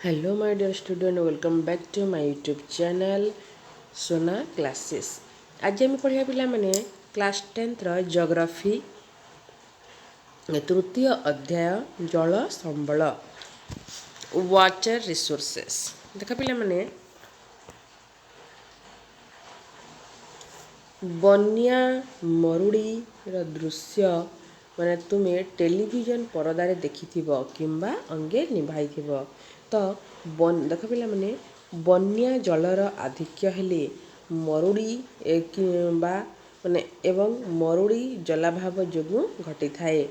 Hello my dear student, welcome back to my YouTube channel सोना classes. आज आम पढ़ा पिला माने क्लास 10 जियोग्राफी तृतीय अध्याय जल संबल वाटर रिसोर्सेस। देख पिला माने बन्या मरुड़ी दृश्य माने तुम्हें टेलीविजन परदारे देखिथिबो किंबा अंगे निभाइथिबो। तो देख पिला माने बन्या जलर आधिक्य हेले मरुड़ी किंबा माने एवं मरुड़ी जलाभाव जोगु घटी थाए।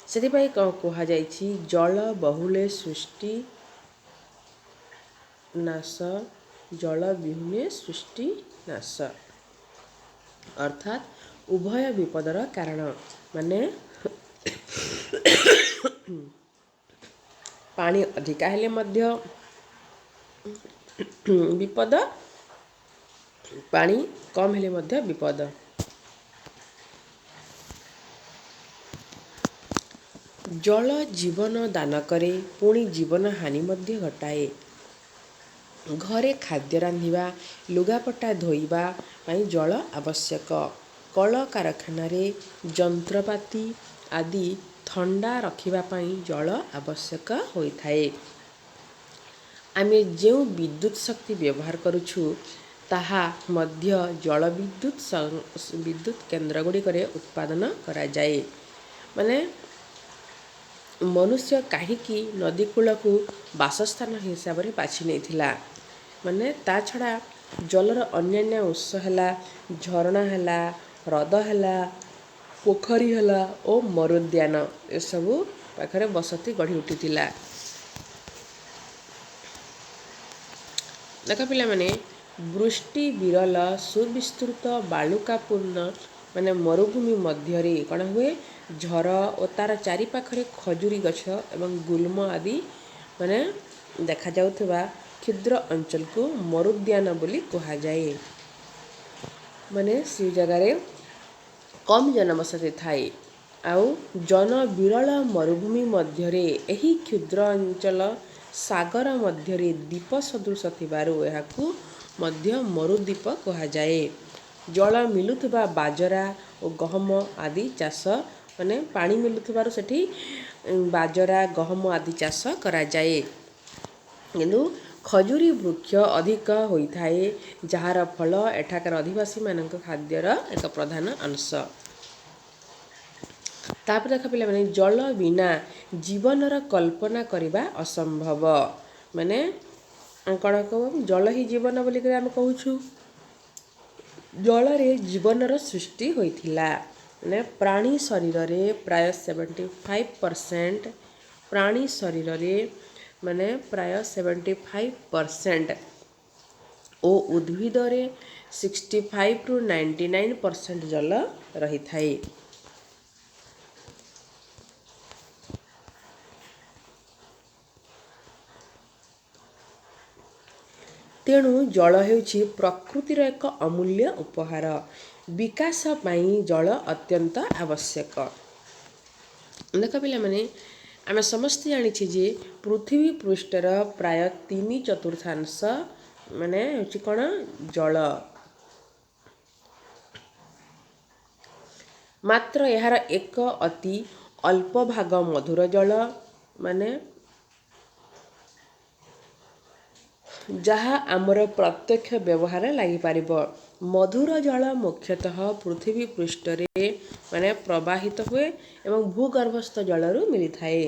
सेथिपाई कहा जाइछि जल बहुले सृष्टि नाश जल विहुने सृष्टि नाश, अर्थात उभय विपदर कारण। माने पानी अधिका हेले मध्य विपद, पानी कम हेले मध्य विपद। जल जीवन दान करे पुणी जीवन हानि मध्य घटाए। घरे खाद्य रांधिबा लुगापटा धोइबा पाई जल आवश्यक। कल कारखाना जंत्रपाती आदि ठंडा रखिबा पाई जल आवश्यक होइथाए। आमे जेउ विद्युत शक्ति व्यवहार करुछु ताहा मध्य जल विद्युत केन्द्र गुड़िकरे उत्पादन करा जाए। माने मनुष्य काहीकि नदी कूल को बासस्थान हिसाब से बाछि नेथिला। माने ता छड़ा जलर अन्यान्य उत्स हैला झरणा हैला ह्रद हैला पोखरी हैला ओ मरुद्यान ए सबु पाखरे बसती गढ़ी उठिथिला। देख पिला माने वृष्टि विरल सुविस्तृत बालुकापूर्ण माने मरुभूमि मध्यरे कण हुए झर और तार चारि पाखरे खजुरी गछ एवं गुल्म आदि माने देखा जाउथबा क्षुद्र अंचल को मरुद्यान बोली कहा जाए। माने से जगह रे कम जनबसति थाए आउ जन विरल मरुभूमि मध्यरे एही क्षुद्र अंचल सागर मध्यरे द्वीप सदृश थिबारु एहाकु मध्य मरुद्वीप कहा जाए। जल मिलुथबा बाजरा और गहम आदि चाष माने पानी मिलुथबारु सेठी बाजरा गहम आदि चाष करा जाए। किंतु खजुरी वृक्ष अधिक होइथाए जहार फल एठाकर अधिवासी मानक खाद्यर एक प्रधान अंश। तापर देख पिला माने जल बिना जीवनर कल्पना करिबा असंभव। माने कण कहब जल ही जीवन बोली करे हम कहूछु। जल रे जीवनर सृष्टि होइथिला। माने प्राणी शरीर रे प्राय 75% प्राणी शरीर रे माने प्राय 75% ओ उद्भिद रे 65 to 99% जल रही थाए। तेणु जल हेउछि प्रकृतिर एक अमूल्य उपहार। विकास पाई जल अत्यंत आवश्यक। देख पिला माने आमे समस्त जानिछि जे पृथ्वी पृष्ठर प्राय 3/4 माने होछि कोन जल। मात्र यार एक अति अल्प भाग मधुर जल माने जहा आमर प्रत्यक्ष व्यवहार लागि पारिबो। मधुर जल मुख्यतः पृथ्वी पृष्ठ रे माने प्रवाहित हुए एवं भूगर्भस्थ जलरू मिली थाए।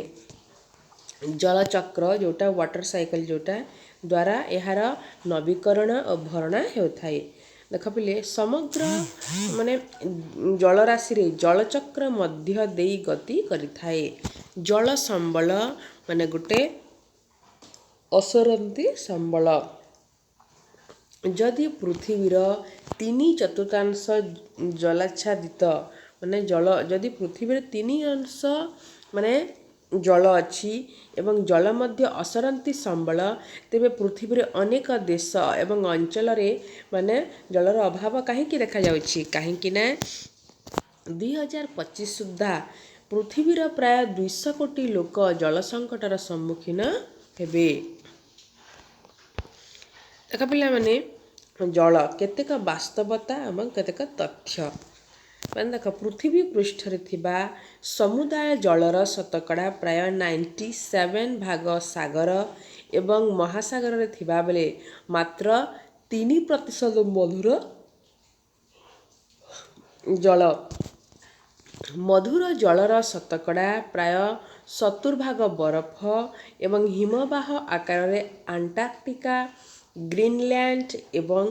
जल चक्र जोटा वाटर साइकिल जोटा द्वारा यार नवीकरण और भरणा होथाए। देख पिले समग्र माने जलराशि रे जलचक्र मध्य देई गति करिथाए। जल संबल माने गुटे असरंती संबल। जदि पृथ्वीर 3/4 जलाच्छादित माने जल जदि पृथ्वी 3 माने जल अच्छी एवं जल मध्य असरंती संबल तेबे पृथ्वी अनेक देश एवं अंचल रे माने जलर अभाव काहेकि देखा जाउछि। काहेकि ना 2025 सुद्धा ପୃଥିବୀର ପ୍ରାୟ 200 କୋଟି ଲୋକ ଜଳ ସଙ୍କଟର ସମ୍ମୁଖୀନ ହେବେ। ଦେଖ ପିଲାମାନେ, ଜଳ କେତେକ ବାସ୍ତବତା ଏବଂ କେତେକ ତଥ୍ୟ। ମାନେ ଦେଖ, ପୃଥିବୀ ପୃଷ୍ଠରେ ଥିବା ସମୁଦାୟ ଜଳର ଶତକଡ଼ା ପ୍ରାୟ 97 ଭାଗ ସାଗର ଏବଂ ମହାସାଗରରେ ଥିବାବେଳେ ମାତ୍ର 3% ମଧୁର ଜଳ। ମଧୁର ଜଳର ଶତକଡ଼ା ପ୍ରାୟ 70 ଭାଗ ବରଫ ଏବଂ ହିମବାହ ଆକାରରେ ଆଣ୍ଟାର୍କଟିକା, ଗ୍ରୀନଲ୍ୟାଣ୍ଡ ଏବଂ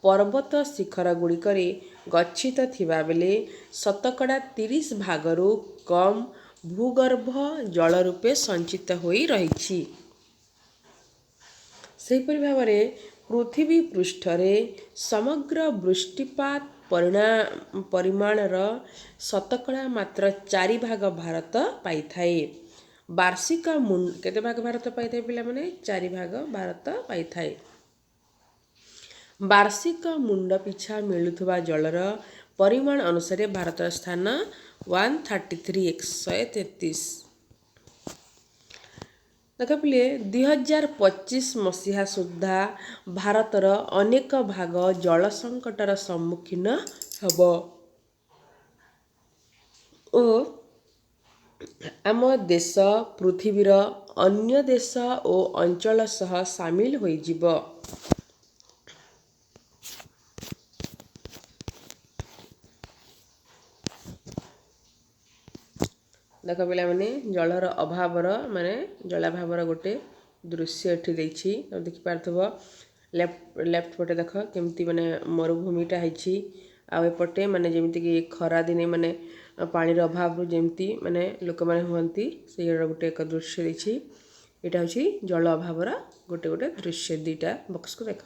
ପର୍ବତ ଶିଖରଗୁଡ଼ିକରେ ଗଚ୍ଛିତ ଥିବାବେଳେ ଶତକଡ଼ା 30 ଭାଗରୁ କମ୍ ଭୂଗର୍ଭ ଜଳ ରୂପେ ସଞ୍ଚିତ ହୋଇ ରହିଛି। ସେହିପରି ଭାବରେ ପୃଥିବୀ ପୃଷ୍ଠରେ ସମଗ୍ର ବୃଷ୍ଟିପାତ ପରିମାଣର ଶତକଡ଼ା ମାତ୍ର 4 ଭାଗ ଭାରତ ପାଇଥାଏ। ବାର୍ଷିକ କେତେ ଭାଗ ଭାରତ ପାଇଥାଏ ପିଲାମାନେ? 4 ଭାଗ ଭାରତ ପାଇଥାଏ। ବାର୍ଷିକ ମୁଣ୍ଡ ପିଛା ମିଳୁଥିବା ଜଳର ପରିମାଣ ଅନୁସାରେ ଭାରତର ସ୍ଥାନ 133। ଦେଖ ପିଲେ, 2025 ମସିହା ସୁଦ୍ଧା ଭାରତର ଅନେକ ଭାଗ ଜଳ ସଙ୍କଟର ସମ୍ମୁଖୀନ ହେବ ଓ ଆମ ଦେଶ ପୃଥିବୀର ଅନ୍ୟ ଦେଶ ଓ ଅଞ୍ଚଳ ସହ ସାମିଲ ହୋଇଯିବ। ଦେଖ ପିଲାମାନେ, ଜଳର ଅଭାବର ଜଳାଭାବର ଗୋଟେ ଦୃଶ୍ୟ ଏଠି ଦେଇଛି। ଦେଖିପାରୁଥିବ, ଲେଫ୍ଟ ପଟେ ଦେଖ କେମିତି ମରୁଭୂମିଟା ହେଇଛି, ଆଉ ଏପଟେ ଯେମିତିକି ଖରା ଦିନେ ପାଣିର ଅଭାବରୁ ଯେମିତି ଲୋକମାନେ ହୁଅନ୍ତି, ସେଇର ଗୋଟେ ଏକ ଦୃଶ୍ୟ ଦେଇଛି। ଏଇଟା ହେଉଛି ଜଳ ଅଭାବର ଗୋଟେ ଦୃଶ୍ୟ। ଦୁଇଟା ବକ୍ସକୁ ଦେଖ।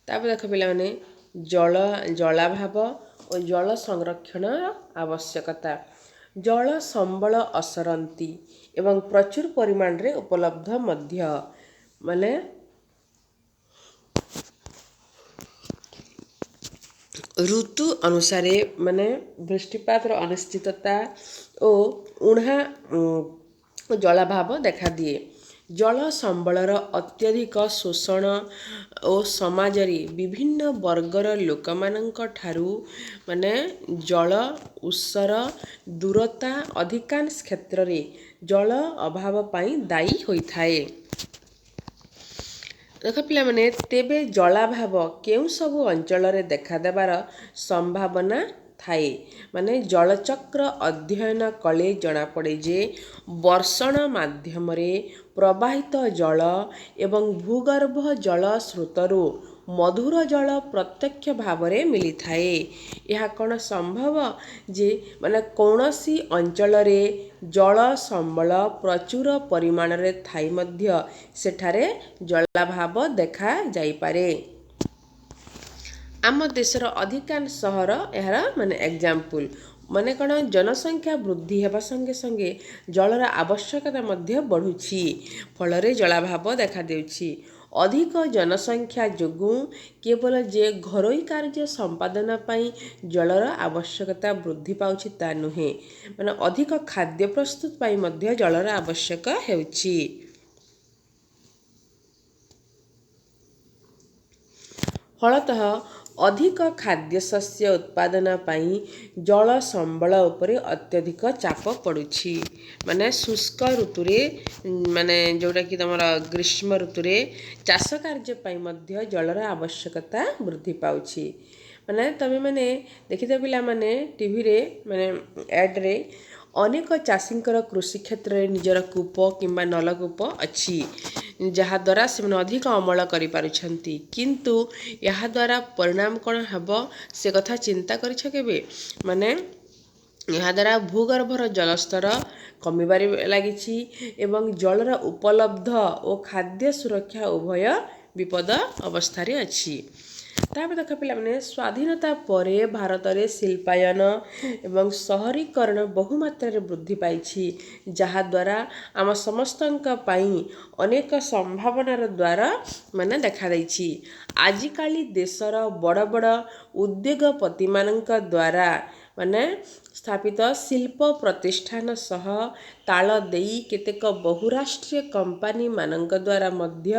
ତାପରେ ଦେଖ ପିଲାମାନେ, ଜଳାଭାବ ଓ ଜଳ ସଂରକ୍ଷଣର ଆବଶ୍ୟକତା। ଜଳ ସମ୍ବଳ ଅସରନ୍ତି ଏବଂ ପ୍ରଚୁର ପରିମାଣରେ ଉପଲବ୍ଧ ମଧ୍ୟ। ଋତୁ ଅନୁସାରେ ବୃଷ୍ଟିପାତର ଅନିଶ୍ଚିତତା ଓ ଉଣା ଜଳାଭାବ ଦେଖାଦିଏ। ଜଳ ସମ୍ବଳର ଅତ୍ୟଧିକ ଶୋଷଣ ଓ ସମାଜରେ ବିଭିନ୍ନ ବର୍ଗର ଲୋକମାନଙ୍କ ଠାରୁ ଜଳ ଉତ୍ସର ଦୂରତା ଅଧିକାଂଶ କ୍ଷେତ୍ରରେ ଜଳ ଅଭାବ ପାଇଁ ଦାୟୀ ହୋଇଥାଏ। ଦେଖ ପିଲାମାନେ, ତେବେ ଜଳାଭାବ କେଉଁ ସବୁ ଅଞ୍ଚଳରେ ଦେଖାଦେବାର ସମ୍ଭାବନା ଥାଏ? ଜଳଚକ୍ର ଅଧ୍ୟୟନ କଲେ ଜଣାପଡ଼େ ଯେ ବର୍ଷଣ ମାଧ୍ୟମରେ ପ୍ରବାହିତ ଜଳ ଏବଂ ଭୂଗର୍ଭ ଜଳ ସ୍ରୋତରୁ ମଧୁର ଜଳ ପ୍ରତ୍ୟକ୍ଷ ଭାବରେ ମିଳିଥାଏ। ଏହା କ'ଣ ସମ୍ଭବ ଯେ କୌଣସି ଅଞ୍ଚଳରେ ଜଳ ସମ୍ବଳ ପ୍ରଚୁର ପରିମାଣରେ ଥାଇ ମଧ୍ୟ ସେଠାରେ ଜଳାଭାବ ଦେଖାଯାଇପାରେ? ଆମ ଦେଶର ଅଧିକାଂଶ ସହର ଏହାର ଏକ୍ଜାମ୍ପଲ। କ'ଣ, ଜନସଂଖ୍ୟା ବୃଦ୍ଧି ହେବା ସଙ୍ଗେ ସଙ୍ଗେ ଜଳର ଆବଶ୍ୟକତା ମଧ୍ୟ ବଢ଼ୁଛି, ଫଳରେ ଜଳାଭାବ ଦେଖାଦେଉଛି। ଅଧିକ ଜନସଂଖ୍ୟା ଯୋଗୁଁ କେବଳ ଯେ ଘରୋଇ କାର୍ଯ୍ୟ ସମ୍ପାଦନ ପାଇଁ ଜଳର ଆବଶ୍ୟକତା ବୃଦ୍ଧି ପାଉଛି ତା ନୁହେଁ, ଅଧିକ ଖାଦ୍ୟ ପ୍ରସ୍ତୁତ ପାଇଁ ମଧ୍ୟ ଜଳର ଆବଶ୍ୟକ ହେଉଛି। ଫଳତଃ ଅଧିକ ଖାଦ୍ୟଶସ୍ୟ ଉତ୍ପାଦନ ପାଇଁ ଜଳ ସମ୍ବଳ ଉପରେ ଅତ୍ୟଧିକ ଚାପ ପଡ଼ୁଛି। ଶୁଷ୍କ ଋତୁରେ ଯେଉଁଟାକି ତମର ଗ୍ରୀଷ୍ମ ଋତୁରେ ଚାଷ କାର୍ଯ୍ୟ ପାଇଁ ମଧ୍ୟ ଜଳର ଆବଶ୍ୟକତା ବୃଦ୍ଧି ପାଉଛି। ତମେମାନେ ଦେଖିଥିବ ପିଲାମାନେ, ଟିଭିରେ ଆଡ଼୍ରେ ଅନେକ ଚାଷୀଙ୍କର କୃଷି କ୍ଷେତ୍ରରେ ନିଜର କୂପ କିମ୍ବା ନଳକୂପ ଅଛି, ଯାହାଦ୍ୱାରା ସେମାନେ ଅଧିକ ଅମଳ କରିପାରୁଛନ୍ତି। କିନ୍ତୁ ଏହାଦ୍ୱାରା ପରିଣାମ କ'ଣ ହେବ ସେ କଥା ଚିନ୍ତା କରିଛ କେବେ? ଏହାଦ୍ୱାରା ଭୂଗର୍ଭର ଜଳସ୍ତର କମିବାରେ ଲାଗିଛି ଏବଂ ଜଳର ଉପଲବ୍ଧ ଓ ଖାଦ୍ୟ ସୁରକ୍ଷା ଉଭୟ ବିପଦ ଅବସ୍ଥାରେ ଅଛି। ତାପରେ ଦେଖ ପିଲାମାନେ ସ୍ୱାଧୀନତା ପରେ ଭାରତରେ ଶିଳ୍ପାୟନ ଏବଂ ସହରୀକରଣ ବହୁ ମାତ୍ରାରେ ବୃଦ୍ଧି ପାଇଛି, ଯାହାଦ୍ୱାରା ଆମ ସମସ୍ତଙ୍କ ପାଇଁ ଅନେକ ସମ୍ଭାବନାର ଦ୍ୱାର ଦେଖାଦେଇଛି। ଆଜିକାଲି ଦେଶର ବଡ଼ ବଡ଼ ଉଦ୍ୟୋଗପତିମାନଙ୍କ ଦ୍ୱାରା ସ୍ଥାପିତ ଶିଳ୍ପ ପ୍ରତିଷ୍ଠାନ ସହ ତାଳ ଦେଇ କେତେକ ବହୁରାଷ୍ଟ୍ରୀୟ କମ୍ପାନୀମାନଙ୍କ ଦ୍ୱାରା ମଧ୍ୟ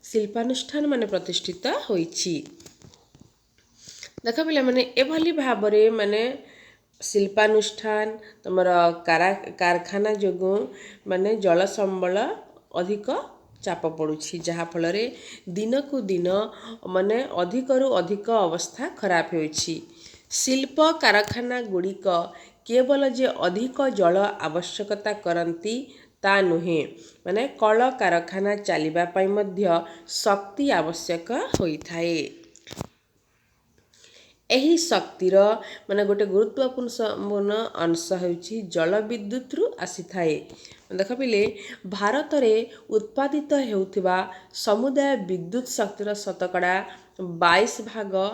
ଶିଳ୍ପାନୁଷ୍ଠାନ ପ୍ରତିଷ୍ଠିତ ହୋଇଛି। ଦେଖ ପିଲାମାନେ ଏଭଳି ଭାବରେ ଶିଳ୍ପାନୁଷ୍ଠାନ ତମର କାରଖାନା ଯୋଗୁଁ ଜଳ ସମ୍ବଳ ଅଧିକ ଚାପ ପଡ଼ୁଛି, ଯାହାଫଳରେ ଦିନକୁ ଦିନ ଅଧିକରୁ ଅଧିକ ଅବସ୍ଥା ଖରାପ ହେଉଛି। ଶିଳ୍ପ କାରଖାନା ଗୁଡ଼ିକ କେବଳ ଯେ ଅଧିକ ଜଳ ଆବଶ୍ୟକତା କରନ୍ତି ତା ନୁହେଁ, କଳକାରଖାନା ଚାଲିବା ପାଇଁ ମଧ୍ୟ ଶକ୍ତି ଆବଶ୍ୟକ ହୋଇଥାଏ। ଏହି ଶକ୍ତିର ଗୋଟେ ଗୁରୁତ୍ୱପୂର୍ଣ୍ଣ ଅଂଶ ହେଉଛି ଜଳବିଦ୍ୟୁତରୁ ଆସିଥାଏ। ଦେଖ ପିଲେ, ଭାରତରେ ଉତ୍ପାଦିତ ହେଉଥିବା ସମୁଦାୟ ବିଦ୍ୟୁତ୍ ଶକ୍ତିର ଶତକଡ଼ା 22%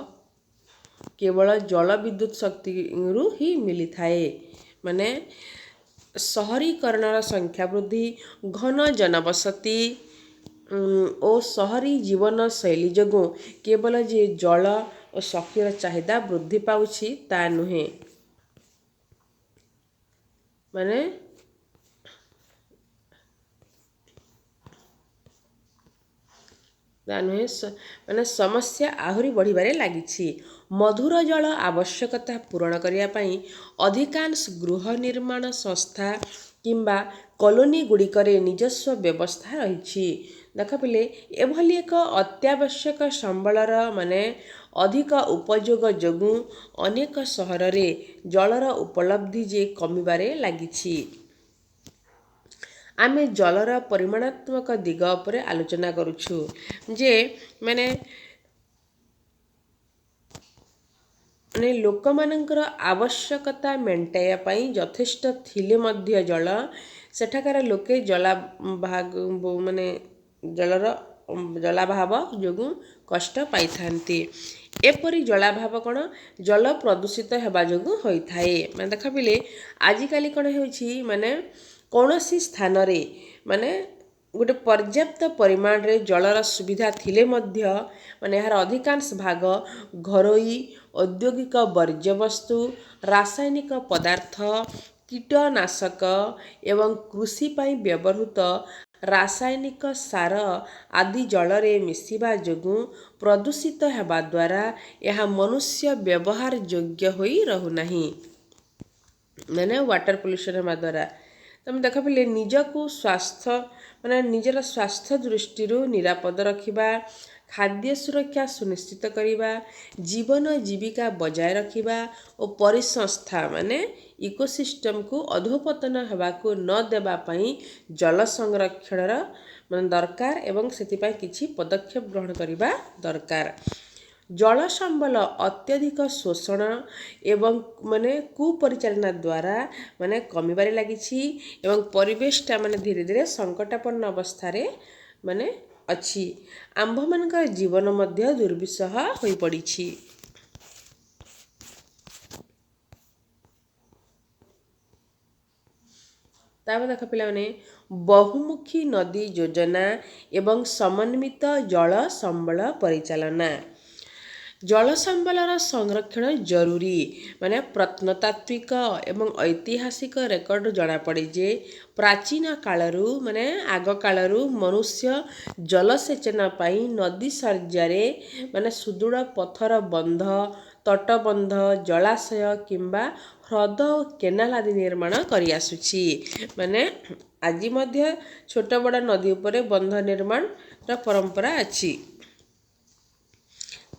କେବଳ ଜଳବିଦ୍ୟୁତ୍ ଶକ୍ତିରୁ ହିଁ ମିଳିଥାଏ। ସହରୀକରଣର ସଂଖ୍ୟା ବୃଦ୍ଧି, ଘନ ଜନବସତି ଓ ସହରୀ ଜୀବନଶୈଳୀ ଯୋଗୁଁ କେବଳ ଯେ ଜଳ ଓ ଶକ୍ତିର ଚାହିଦା ବୃଦ୍ଧି ପାଉଛି ତା ନୁହେଁ, ସମସ୍ୟା ଆହୁରି ବଢ଼ିବାରେ ଲାଗିଛି। ମଧୁର ଜଳ ଆବଶ୍ୟକତା ପୂରଣ କରିବା ପାଇଁ ଅଧିକାଂଶ ଗୃହ ନିର୍ମାଣ ସଂସ୍ଥା କିମ୍ବା କଲୋନୀ ଗୁଡ଼ିକରେ ନିଜସ୍ୱ ବ୍ୟବସ୍ଥା ରହିଛି। ଦେଖ ପିଲେ, ଏଭଳି ଏକ ଅତ୍ୟାବଶ୍ୟକ ସମ୍ବଳର ଅଧିକ ଉପଯୋଗ ଯୋଗୁଁ ଅନେକ ସହରରେ ଜଳର ଉପଲବ୍ଧି ଯେ କମିବାରେ ଲାଗିଛି। ଆମେ ଜଳର ପରିମାଣାତ୍ମକ ଦିଗ ଉପରେ ଆଲୋଚନା କରୁଛୁ ଯେ ଲୋକମାନଙ୍କର ଆବଶ୍ୟକତା ମେଣ୍ଟାଇବା ପାଇଁ ଯଥେଷ୍ଟ ଥିଲେ ମଧ୍ୟ ଜଳ ସେଠାକାର ଲୋକେ ଜଳାଭାବ ଯୋଗୁଁ କଷ୍ଟ ପାଇଥାନ୍ତି। ଏପରି ଜଳାଭାବ ଜଳ ପ୍ରଦୂଷିତ ହେବା ଯୋଗୁଁ ହୋଇଥାଏ। ଦେଖ ପିଲେ, ଆଜିକାଲି ହେଉଛି କୌଣସି ସ୍ଥାନରେ ଗୋଟେ ପର୍ଯ୍ୟାପ୍ତ ପରିମାଣରେ ଜଳର ସୁବିଧା ଥିଲେ ମଧ୍ୟ ଏହାର ଅଧିକାଂଶ ଭାଗ ଘରୋଇ ଔଦ୍ୟୋଗିକ ବର୍ଜ୍ୟବସ୍ତୁ, ରାସାୟନିକ ପଦାର୍ଥ, କୀଟନାଶକ ଏବଂ କୃଷି ପାଇଁ ବ୍ୟବହୃତ ରାସାୟନିକ ସାର ଆଦି ଜଳରେ ମିଶିବା ଯୋଗୁଁ ପ୍ରଦୂଷିତ ହେବା ଦ୍ୱାରା ଏହା ମନୁଷ୍ୟ ବ୍ୟବହାର ଯୋଗ୍ୟ ହୋଇ ରହୁନାହିଁ। ୱାଟର ପଲ୍ୟୁସନ୍ ହେବା ଦ୍ୱାରା ତମେ ଦେଖ ପିଲେ, ନିଜର ସ୍ୱାସ୍ଥ୍ୟ ଦୃଷ୍ଟିରୁ ନିରାପଦ ରଖିବା, ଖାଦ୍ୟ ସୁରକ୍ଷା ସୁନିଶ୍ଚିତ କରିବା, ଜୀବନ ଜୀବିକା ବଜାୟ ରଖିବା ଓ ପରିସଂସ୍ଥା ଇକୋସିଷ୍ଟମକୁ ଅଧୋପତନ ହେବାକୁ ନ ଦେବା ପାଇଁ ଜଳ ସଂରକ୍ଷଣର ଦରକାର ଏବଂ ସେଥିପାଇଁ କିଛି ପଦକ୍ଷେପ ଗ୍ରହଣ କରିବା ଦରକାର। ଜଳ ସମ୍ବଳ ଅତ୍ୟଧିକ ଶୋଷଣ ଏବଂ କୁପରିଚାଳନା ଦ୍ୱାରା କମିବାରେ ଲାଗିଛି ଏବଂ ପରିବେଶଟା ଧୀରେ ଧୀରେ ସଙ୍କଟାପନ୍ନ ଅବସ୍ଥାରେ ଅଛି। ଆମ୍ଭମାନଙ୍କର ଜୀବନ ମଧ୍ୟ ଦୁର୍ବିସହ ହୋଇପଡ଼ିଛି। ତାପରେ ଦେଖ ପିଲାମାନେ, ବହୁମୁଖୀ ନଦୀ ଯୋଜନା ଏବଂ ସମନ୍ୱିତ ଜଳ ସମ୍ବଳ ପରିଚାଳନା। ଜଳ ସମ୍ବଳର ସଂରକ୍ଷଣ ଜରୁରୀ। ପ୍ରତ୍ନତାତ୍ତ୍ୱିକ ଏବଂ ଐତିହାସିକ ରେକର୍ଡରୁ ଜଣାପଡ଼େ ଯେ ପ୍ରାଚୀନ କାଳରୁ ଆଗକାଳରୁ ମନୁଷ୍ୟ ଜଳସେଚନ ପାଇଁ ନଦୀ ଶଯ୍ୟାରେ ସୁଦୃଢ଼ ପଥର ବନ୍ଧ, ତଟବନ୍ଧ, ଜଳାଶୟ କିମ୍ବା ହ୍ରଦ ଓ କେନାଲ ଆଦି ନିର୍ମାଣ କରିଆସୁଛି। ଆଜି ମଧ୍ୟ ଛୋଟ ବଡ଼ ନଦୀ ଉପରେ ବନ୍ଧ ନିର୍ମାଣର ପରମ୍ପରା ଅଛି।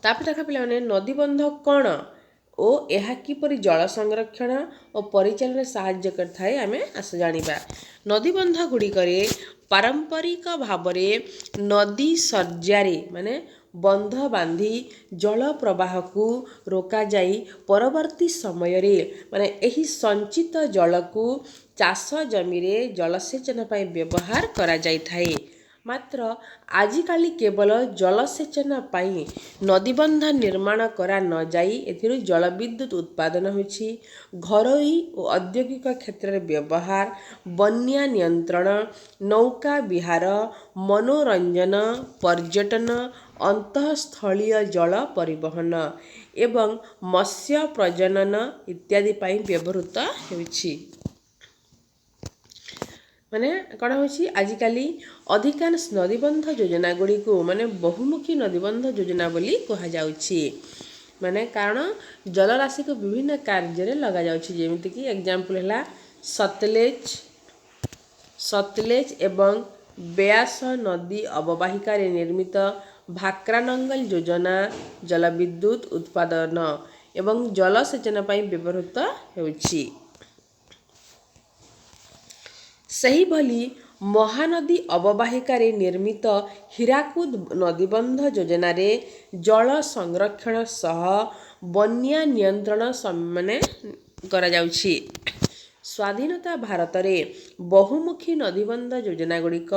ତାପରେ ଦେଖ ପିଲାମାନେ, ନଦୀବନ୍ଧ କ'ଣ ଓ ଏହା କିପରି ଜଳ ସଂରକ୍ଷଣ ଓ ପରିଚାଳନାରେ ସାହାଯ୍ୟ କରିଥାଏ ଆମେ ଜାଣିବା। ନଦୀବନ୍ଧ ଗୁଡ଼ିକରେ ପାରମ୍ପରିକ ଭାବରେ ନଦୀ ଶଯ୍ୟାରେ ବନ୍ଧ ବାନ୍ଧି ଜଳ ପ୍ରବାହକୁ ରୋକାଯାଇ ପରବର୍ତ୍ତୀ ସମୟରେ ଏହି ସଞ୍ଚିତ ଜଳକୁ ଚାଷ ଜମିରେ ଜଳସେଚନ ପାଇଁ ବ୍ୟବହାର କରାଯାଇଥାଏ। ମାତ୍ର ଆଜିକାଲି କେବଳ ଜଳସେଚନ ପାଇଁ ନଦୀବନ୍ଧ ନିର୍ମାଣ କରା ନଯାଇ ଏଥିରୁ ଜଳ ବିଦ୍ୟୁତ୍ ଉତ୍ପାଦନ ହେଉଛି। ଘରୋଇ ଓ ଔଦ୍ୟୋଗିକ କ୍ଷେତ୍ରରେ ବ୍ୟବହାର, ବନ୍ୟା ନିୟନ୍ତ୍ରଣ, ନୌକା ବିହାର, ମନୋରଞ୍ଜନ, ପର୍ଯ୍ୟଟନ, ଅନ୍ତଃସ୍ଥଳୀୟ ଜଳ ପରିବହନ ଏବଂ ମତ୍ସ୍ୟ ପ୍ରଜନନ ଇତ୍ୟାଦି ପାଇଁ ବ୍ୟବହୃତ ହେଉଛି। ମାନେ କ'ଣ ହେଉଛି, ଆଜିକାଲି ଅଧିକାଂଶ ନଦୀବନ୍ଧ ଯୋଜନା ଗୁଡ଼ିକୁ ମାନେ ବହୁମୁଖୀ ନଦୀବନ୍ଧ ଯୋଜନା ବୋଲି କୁହାଯାଉଛି। ମାନେ କାରଣ ଜଳରାଶିକୁ ବିଭିନ୍ନ କାର୍ଯ୍ୟରେ ଲଗାଯାଉଛି। ଯେମିତିକି ଏକ୍ଜାମ୍ପଲ୍ ହେଲା ସତଲେଜ ଏବଂ ବେଆସ ନଦୀ ଅବବାହିକାରେ ନିର୍ମିତ ଭାକ୍ରାନଙ୍ଗଲ ଯୋଜନା ଜଳବିଦ୍ୟୁତ୍ ଉତ୍ପାଦନ ଏବଂ ଜଳସେଚନ ପାଇଁ ବ୍ୟବହୃତ ହେଉଛି। ସେହିଭଳି ମହାନଦୀ ଅବବାହିକାରେ ନିର୍ମିତ ହୀରାକୁଦ ନଦୀବନ୍ଧ ଯୋଜନାରେ ଜଳ ସଂରକ୍ଷଣ ସହ ବନ୍ୟା ନିୟନ୍ତ୍ରଣ କରାଯାଉଛି। ସ୍ୱାଧୀନତା ଭାରତରେ ବହୁମୁଖୀ ନଦୀବନ୍ଧ ଯୋଜନା ଗୁଡ଼ିକ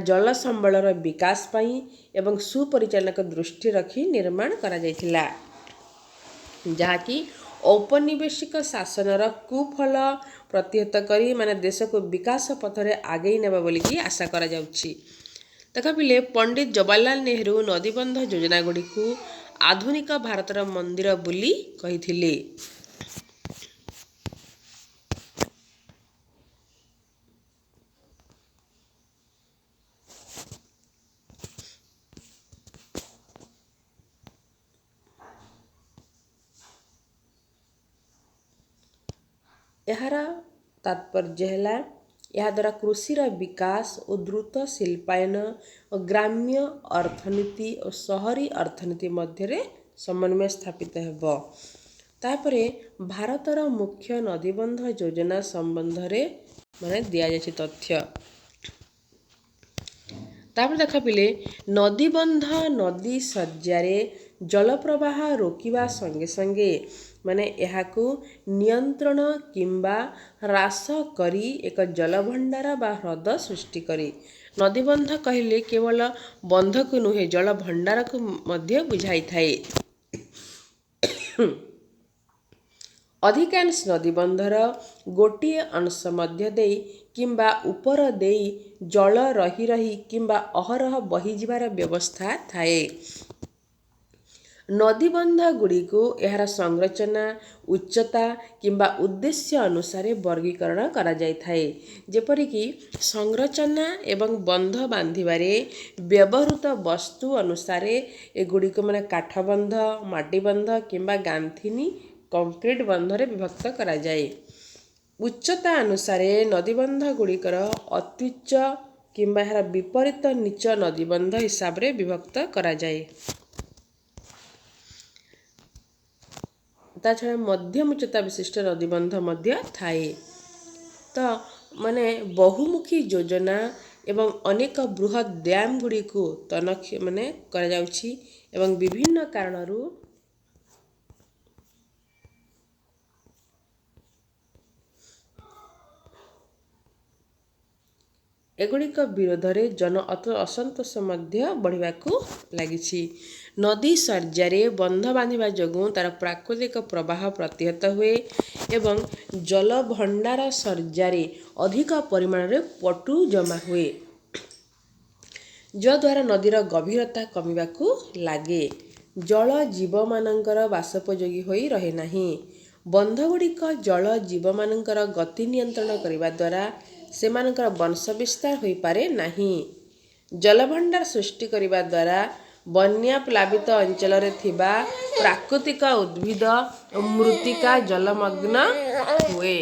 ଜଳ ସମ୍ବଳର ବିକାଶ ପାଇଁ ଏବଂ ସୁପରିଚାଳନାକୁ ଦୃଷ୍ଟି ରଖି ନିର୍ମାଣ କରାଯାଇଥିଲା, ଯାହାକି ଔପନିବେଶିକ ଶାସନର କୁଫଳ ପ୍ରତିହତ କରି ଦେଶକୁ ବିକାଶ ପଥରେ ଆଗେଇ ନେବ ବୋଲିକି ଆଶା କରାଯାଉଛି। ଦେଖ ପିଲେ, ପଣ୍ଡିତ ଜବାହରଲାଲ ନେହେରୁ ନଦୀବନ୍ଧ ଯୋଜନା ଗୁଡ଼ିକୁ ଆଧୁନିକ ଭାରତର ମନ୍ଦିର ବୋଲି କହିଥିଲେ। ଏହାର ତାତ୍ପର୍ଯ୍ୟ ହେଲା ଏହାଦ୍ୱାରା କୃଷିର ବିକାଶ ଓ ଦ୍ରୁତ ଶିଳ୍ପାୟନ ଓ ଗ୍ରାମ୍ୟ ଅର୍ଥନୀତି ଓ ସହରୀ ଅର୍ଥନୀତି ମଧ୍ୟରେ ସମନ୍ୱୟ ସ୍ଥାପିତ ହେବ। ତାପରେ ଭାରତର ମୁଖ୍ୟ ନଦୀବନ୍ଧ ଯୋଜନା ସମ୍ବନ୍ଧରେ ଦିଆଯାଇଛି ତଥ୍ୟ। ତାପରେ ଦେଖ ପିଲେ, ନଦୀବନ୍ଧ ନଦୀ ଶଯ୍ୟାରେ ଜଳପ୍ରବାହ ରୋକିବା ସଙ୍ଗେ ସଙ୍ଗେ ଏହାକୁ ନିୟନ୍ତ୍ରଣ କିମ୍ବା ହ୍ରାସ କରି ଏକ ଜଳଭଣ୍ଡାର ବା ହ୍ରଦ ସୃଷ୍ଟି କରେ। ନଦୀବନ୍ଧ କହିଲେ କେବଳ ବନ୍ଧକୁ ନୁହେଁ, ଜଳଭଣ୍ଡାରକୁ ମଧ୍ୟ ବୁଝାଇଥାଏ। ଅଧିକାଂଶ ନଦୀବନ୍ଧର ଗୋଟିଏ ଅଂଶ ମଧ୍ୟ ଦେଇ କିମ୍ବା ଉପର ଦେଇ ଜଳ ରହି ରହି କିମ୍ବା ଅହରହ ବହିଯିବାର ବ୍ୟବସ୍ଥା ଥାଏ। ନଦୀବନ୍ଧ ଗୁଡ଼ିକୁ ଏହାର ସଂରଚନା, ଉଚ୍ଚତା କିମ୍ବା ଉଦ୍ଦେଶ୍ୟ ଅନୁସାରେ ବର୍ଗୀକରଣ କରାଯାଇଥାଏ। ଯେପରିକି ସଂରଚନା ଏବଂ ବନ୍ଧ ବାନ୍ଧିବାରେ ବ୍ୟବହୃତ ବସ୍ତୁ ଅନୁସାରେ ଏଗୁଡ଼ିକ କାଠ ବନ୍ଧ, ମାଟି ବନ୍ଧ କିମ୍ବା ଗାନ୍ଥିନୀ କଂକ୍ରିଟ ବନ୍ଧରେ ବିଭକ୍ତ କରାଯାଏ। ଉଚ୍ଚତା ଅନୁସାରେ ନଦୀବନ୍ଧ ଗୁଡ଼ିକର ଅତ୍ୟୁଚ୍ଚ କିମ୍ବା ଏହାର ବିପରୀତ ନୀଚ ନଦୀବନ୍ଧ ହିସାବରେ ବିଭକ୍ତ କରାଯାଏ। ତା ଛଡ଼ା ମଧ୍ୟମ ଉଚ୍ଚତା ବିଶିଷ୍ଟ ନଦୀବନ୍ଧ ମଧ୍ୟ ଥାଏ। ତ ବହୁମୁଖୀ ଯୋଜନା ଏବଂ ଅନେକ ବୃହତ୍ ଡ୍ୟାମ୍ ଗୁଡ଼ିକୁ କରାଯାଉଛି ଏବଂ ବିଭିନ୍ନ କାରଣରୁ ଏଗୁଡ଼ିକ ବିରୋଧରେ ଜନ ଅସନ୍ତୋଷ ମଧ୍ୟ ବଢ଼ିବାକୁ ଲାଗିଛି। ନଦୀ ଶଯ୍ୟାରେ ବନ୍ଧ ବାନ୍ଧିବା ଯୋଗୁଁ ତା'ର ପ୍ରାକୃତିକ ପ୍ରବାହ ପ୍ରତିହତ ହୁଏ ଏବଂ ଜଳଭଣ୍ଡାର ଶଯ୍ୟାରେ ଅଧିକ ପରିମାଣରେ ପଟୁ ଜମା ହୁଏ, ଯଦ୍ୱାରା ନଦୀର ଗଭୀରତା କମିବାକୁ ଲାଗେ। ଜଳ ଜୀବମାନଙ୍କର ବାସୋପଯୋଗୀ ହୋଇ ରହେ ନାହିଁ। ବନ୍ଧଗୁଡ଼ିକ ଜଳ ଜୀବମାନଙ୍କର ଗତି ନିୟନ୍ତ୍ରଣ କରିବା ଦ୍ୱାରା ସେମାନଙ୍କର ବଂଶ ବିସ୍ତାର ହୋଇପାରେ ନାହିଁ। ଜଳଭଣ୍ଡାର ସୃଷ୍ଟି କରିବା ଦ୍ୱାରା ବନ୍ୟା ପ୍ଲାବିତ ଅଞ୍ଚଳରେ ଥିବା ପ୍ରାକୃତିକ ଉଦ୍ଭିଦ ଓ ମୃତ୍ତିକା ଜଳମଗ୍ନ ହୁଏ।